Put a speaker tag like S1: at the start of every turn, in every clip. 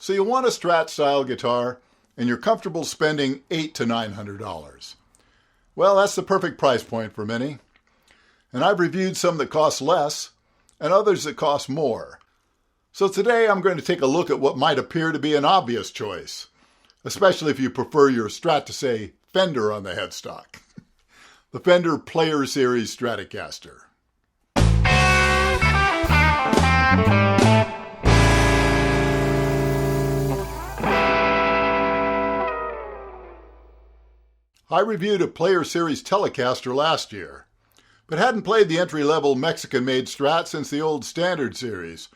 S1: So you want a Strat style guitar and you're comfortable spending $800 to $900. Well, that's the perfect price point for many. And I've reviewed some that cost less and others that cost more. So today I'm going to take a look at what might appear to be an obvious choice, especially if you prefer your Strat to say Fender on the headstock. The Fender Player Series Stratocaster. I reviewed a Player Series Telecaster last year, but hadn't played the entry-level Mexican-made Strat since the old Standard Series,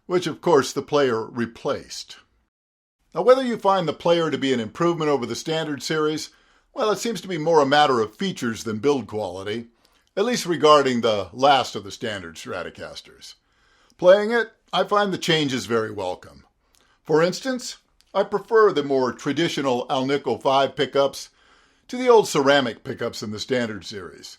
S1: which of course the Player replaced. Now whether you find the Player to be an improvement over the Standard Series, well, it seems to be more a matter of features than build quality, at least regarding the last of the Standard Stratocasters. Playing it, I find the changes very welcome. For instance, I prefer the more traditional Alnico 5 pickups to the old ceramic pickups in the Standard Series.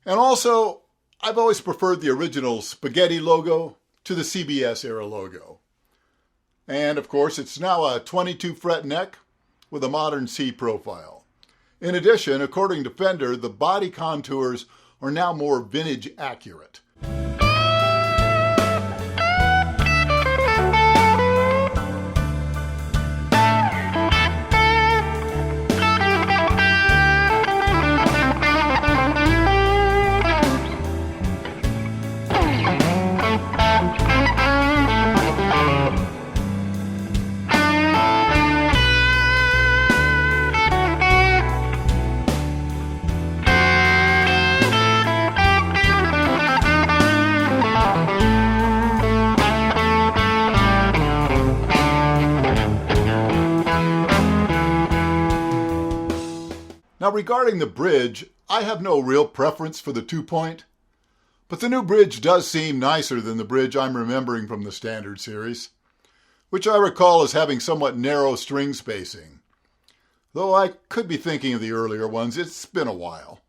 S1: And also, I've always preferred the original spaghetti logo to the CBS era logo. And of course, it's now a 22 fret neck with a modern C profile. In addition, according to Fender, the body contours are now more vintage accurate. Now regarding the bridge, I have no real preference for the 2-point, but the new bridge does seem nicer than the bridge I'm remembering from the Standard Series, which I recall as having somewhat narrow string spacing. Though I could be thinking of the earlier ones, it's been a while.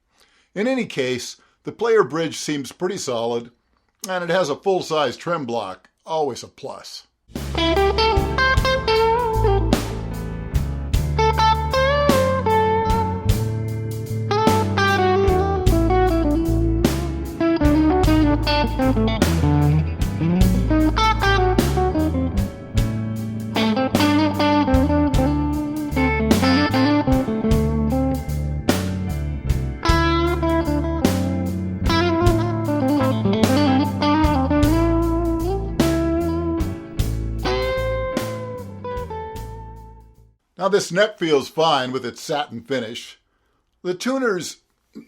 S1: In any case, the Player bridge seems pretty solid, and it has a full-size trem block, always a plus. Now this neck feels fine with its satin finish. The tuners,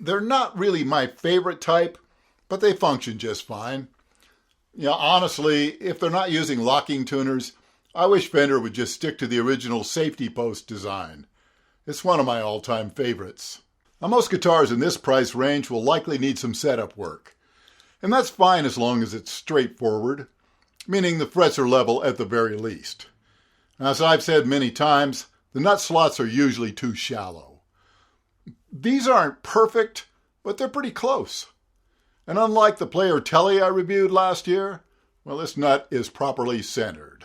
S1: they're not really my favorite type, but they function just fine. Honestly, if they're not using locking tuners, I wish Fender would just stick to the original safety post design. It's one of my all-time favorites. Now most guitars in this price range will likely need some setup work. And that's fine as long as it's straightforward, meaning the frets are level at the very least. Now, as I've said many times, the nut slots are usually too shallow. These aren't perfect, but they're pretty close. And unlike the Player Telly I reviewed last year, well, this nut is properly centered.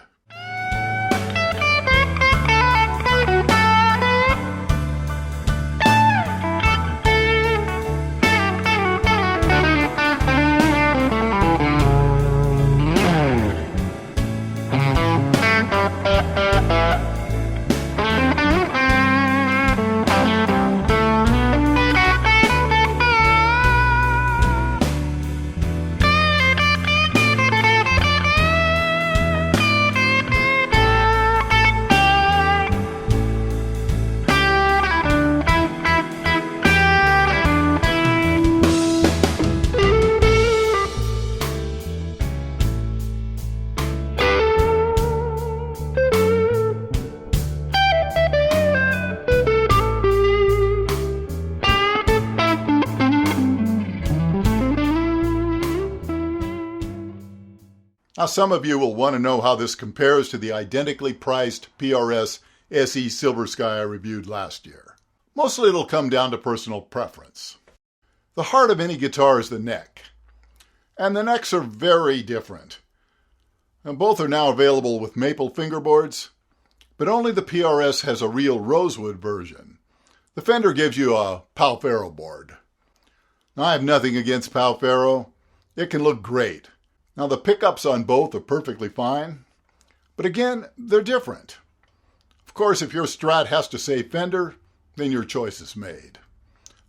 S1: Now, some of you will want to know how this compares to the identically priced PRS SE Silver Sky I reviewed last year. Mostly it'll come down to personal preference. The heart of any guitar is the neck, and the necks are very different. And both are now available with maple fingerboards, but only the PRS has a real rosewood version. The Fender gives you a Pal-Faro board. Now, I have nothing against Pal-Faro. It can look great. Now, the pickups on both are perfectly fine, but again, they're different. Of course, if your Strat has to say Fender, then your choice is made.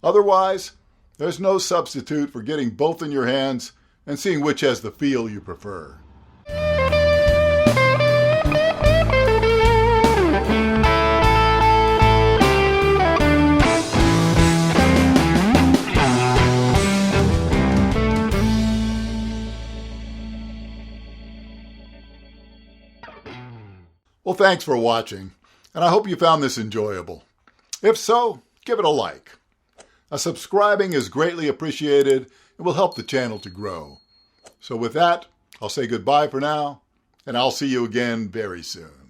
S1: Otherwise, there's no substitute for getting both in your hands and seeing which has the feel you prefer. Well, thanks for watching, and I hope you found this enjoyable. If so, give it a like. Subscribing is greatly appreciated and will help the channel to grow. So with that, I'll say goodbye for now, and I'll see you again very soon.